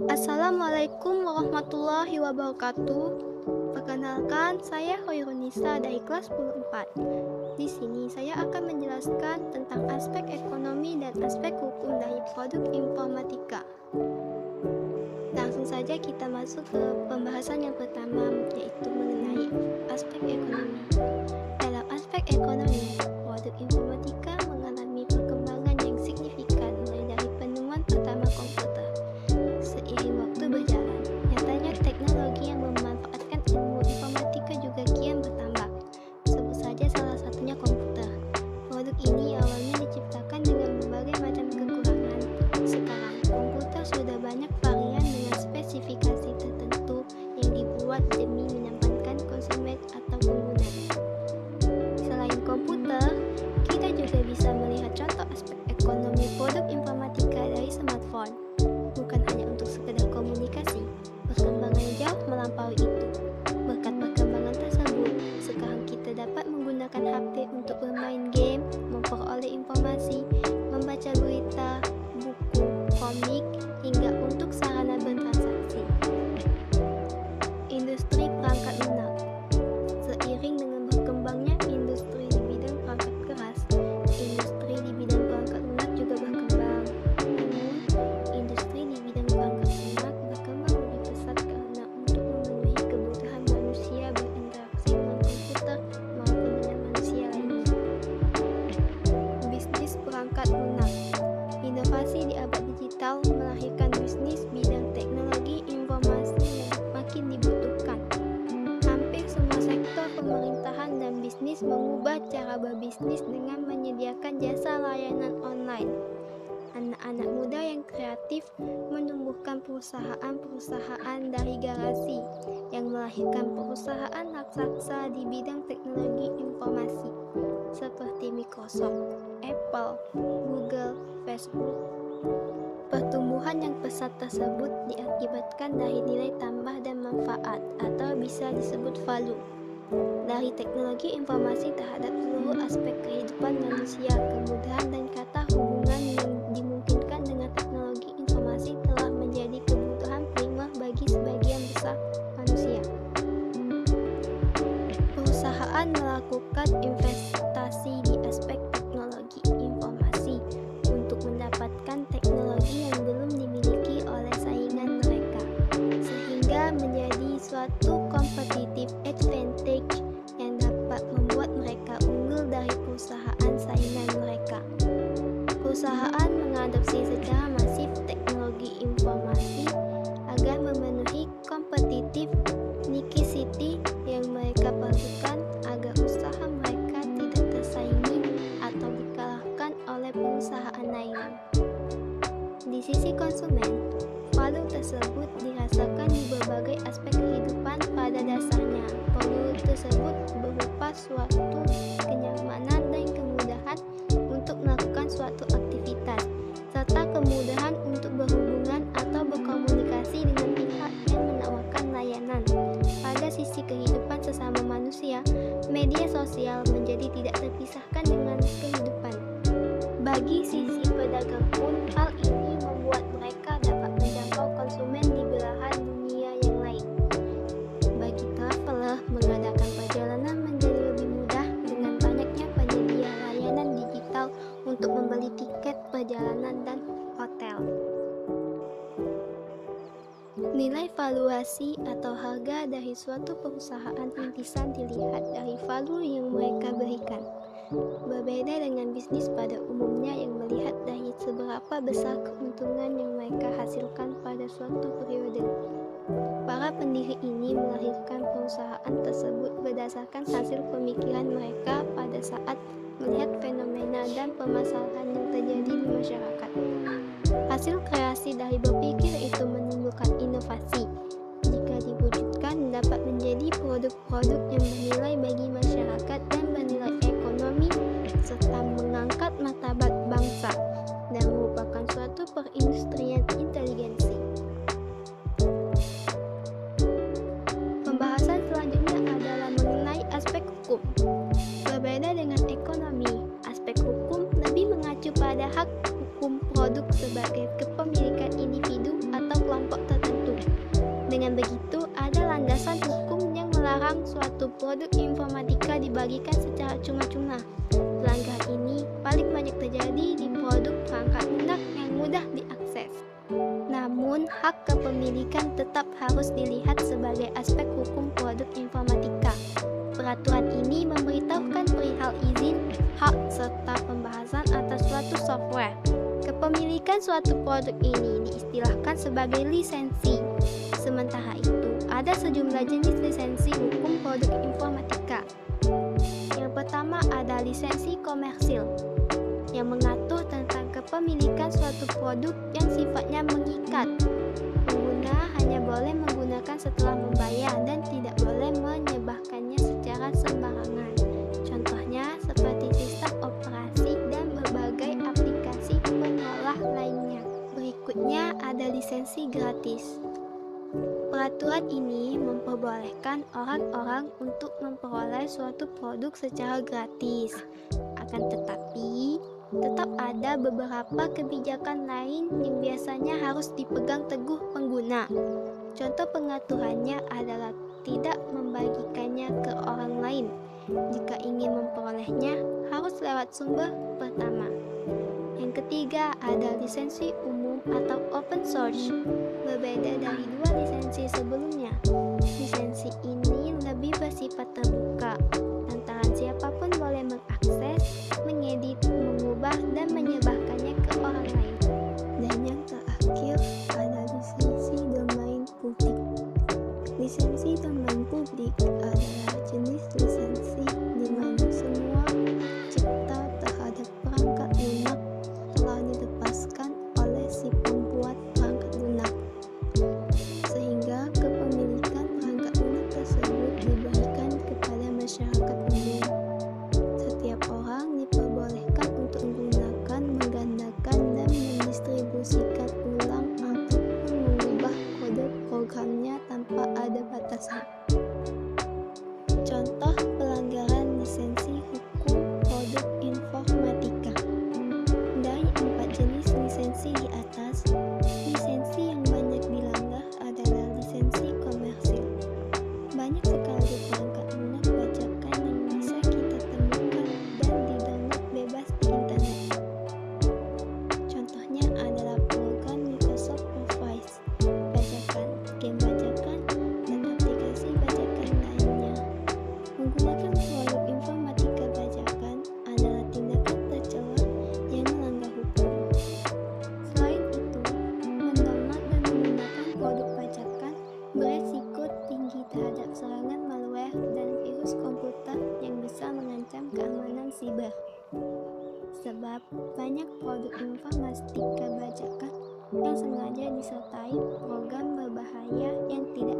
Assalamualaikum warahmatullahi wabarakatuh. Perkenalkan, saya Hoirunisa dari kelas 10 Di sini saya akan menjelaskan tentang aspek ekonomi dan aspek hukum dari produk informatika. Langsung saja kita masuk ke pembahasan yang pertama, yaitu mengenai aspek ekonomi. Dalam aspek ekonomi, produk informatika mengalami perkembangan yang signifikan mulai dari penemuan pertama komputer. Seiring waktu berjalan, nyatanya teknologi yang memanfaatkan ilmu informatika juga kian bertambah. Sebut saja salah satunya komputer. Produk ini awalnya diciptakan dengan berbagai macam kekurangan. Sekarang, komputer sudah banyak varian dengan spesifikasi tertentu yang dibuat demi menyampaikan konsumen atau pengguna. Selain komputer, kita juga bisa melihat contoh aspek ekonomi produk informatika dari smartphone. Bukan hanya untuk sekedar komunikasi, perkembangannya jauh melampaui itu. Berkat perkembangan tersebut, sekarang kita dapat menggunakan HP untuk bermain game, memperoleh informasi, membaca berita, buku, komik, hingga untuk sarana bertransaksi. Industri perangkat lunak. Seiring dengan berkembangnya industri di bidang perangkat keras, industri di bidang perangkat lunak juga berkembang. Namun, industri di bidang perangkat lunak berkembang lebih pesat karena untuk memenuhi kebutuhan manusia berinteraksi dengan komputer maupun dengan manusia lainnya. Bisnis perangkat lunak. Inovasi di abad digital melahirkan bisnis bidang teknologi informasi yang makin dibutuhkan. Hampir semua sektor pemerintahan dan bisnis mengubah cara berbisnis dengan menyediakan jasa layanan online. Anak-anak muda yang kreatif menumbuhkan perusahaan-perusahaan dari garasi yang melahirkan perusahaan raksasa di bidang teknologi informasi seperti Microsoft, Apple, Google, Facebook. Pertumbuhan yang pesat tersebut diakibatkan dari nilai tambah dan manfaat atau bisa disebut value dari teknologi informasi terhadap seluruh aspek kehidupan manusia. Kemudahan dan kata hubungan yang dimungkinkan dengan teknologi informasi telah menjadi kebutuhan primer bagi sebagian besar manusia. Perusahaan melakukan investasi di aspek teknologi informasi untuk mendapatkan teknologi yang belum dimiliki oleh saingan mereka, sehingga menjadi suatu competitive advantage yang dapat membuat mereka unggul dari perusahaan saingan mereka. Perusahaan mengadopsi secara masif teknologi informasi agar memenuhi competitive necessity yang mereka perlukan agar usaha mereka tidak tersaingi atau dikalahkan oleh perusahaan lain. Di sisi konsumen, value tersebut dirasakan di berbagai aspek kehidupan. Pada dasarnya, value tersebut berupa suatu kenyamanan dan kemudahan untuk melakukan suatu aktivitas, serta kemudahan untuk berhubungan atau berkomunikasi dengan pihak yang menawarkan layanan. Pada sisi kehidupan sesama manusia, media sosial menjadi tidak terpisahkan dengan kehidupan. Bagi sisi pedagang pun, hal ini membuat mereka dapat menjangkau konsumen di belahan dunia yang lain. Bagi traveler, mengadakan perjalanan menjadi lebih mudah dengan banyaknya penyedia layanan digital untuk membeli tiket perjalanan dan hotel. Nilai valuasi atau harga dari suatu perusahaan rintisan dilihat dari value yang mereka berikan. Berbeda dengan bisnis pada umumnya yang melihat dari seberapa besar keuntungan yang mereka hasilkan pada suatu periode. Para pendiri ini melahirkan perusahaan tersebut berdasarkan hasil pemikiran mereka pada saat melihat fenomena dan permasalahan yang terjadi di masyarakat. Hasil kreasi dari berpikir itu menimbulkan inovasi. Jika diwujudkan, dapat menjadi produk-produk yang bernilai bagi masyarakat dan bernilai ekonomi, serta mengangkat martabat bangsa, dan merupakan suatu perindustrian inteligensi. Pembahasan selanjutnya adalah mengenai aspek hukum. Berbeda dengan ekonomi, aspek hukum lebih mengacu pada hak hukum produk sebagai kepemilikan individu begitu, ada landasan hukum yang melarang suatu produk informatika dibagikan secara cuma-cuma. Pelanggaran ini paling banyak terjadi di produk perangkat lunak yang mudah diakses. Namun, hak kepemilikan tetap harus dilihat sebagai aspek hukum produk informatika. Peraturan ini memberitahukan perihal izin, hak, serta pembahasan atas suatu software. Kepemilikan suatu produk ini diistilahkan sebagai lisensi. Sementara itu, ada sejumlah jenis lisensi hukum produk informatika. Yang pertama ada lisensi komersil, yang mengatur tentang kepemilikan suatu produk yang sifatnya mengikat. Pengguna hanya boleh menggunakan setelah membayar dan tidak boleh menyebarkannya secara sembarangan. Contohnya seperti sistem operasi dan berbagai aplikasi pengolah lainnya. Berikutnya ada lisensi gratis. Peraturan ini memperbolehkan orang-orang untuk memperoleh suatu produk secara gratis. Akan tetapi, tetap ada beberapa kebijakan lain yang biasanya harus dipegang teguh pengguna. Contoh pengaturannya adalah tidak membagikannya ke orang lain. Jika ingin memperolehnya, harus lewat sumber pertama. Yang ketiga ada lisensi umum atau open source. Berbeda dari dua lisensi sebelumnya, lisensi ini lebih bersifat terbuka. Lantaran siapapun boleh mengakses, mengedit, mengubah, dan menyebarkannya ke orang lain. Dan yang terakhir ada lisensi domain publik. Lisensi domain publik adalah jenis lisensi di mana semua cipta terhadap perangkat lunak telah dilepaskan oleh si pembuat perangkat lunak, sehingga kepemilikan perangkat lunak tersebut diberikan kepada masyarakat umum. Setiap orang diperbolehkan untuk menggunakan, menggandakan, dan mendistribusikan ulang ataupun mengubah kode programnya tanpa ada batasan. Contoh pelanggaran lisensi hukum produk informatika. Dari 4 jenis lisensi di atas, lisensi yang banyak dilanggar adalah lisensi komersil. Banyak sekali perangkat lunak bajakan yang bisa kita temukan dan di-download bebas di internet. Contohnya adalah program Microsoft Office bajakan, game bajakan, dan aplikasi bajakan lainnya. Menggunakan produk informatika bajakan adalah tindakan tercela yang melanggar hukum. Selain itu, mendownload dan menggunakan produk bajakan beresiko tinggi terhadap serangan malware dan virus komputer yang bisa mengancam keamanan siber. Sebab banyak produk informatika bajakan yang sengaja disertai program berbahaya yang tidak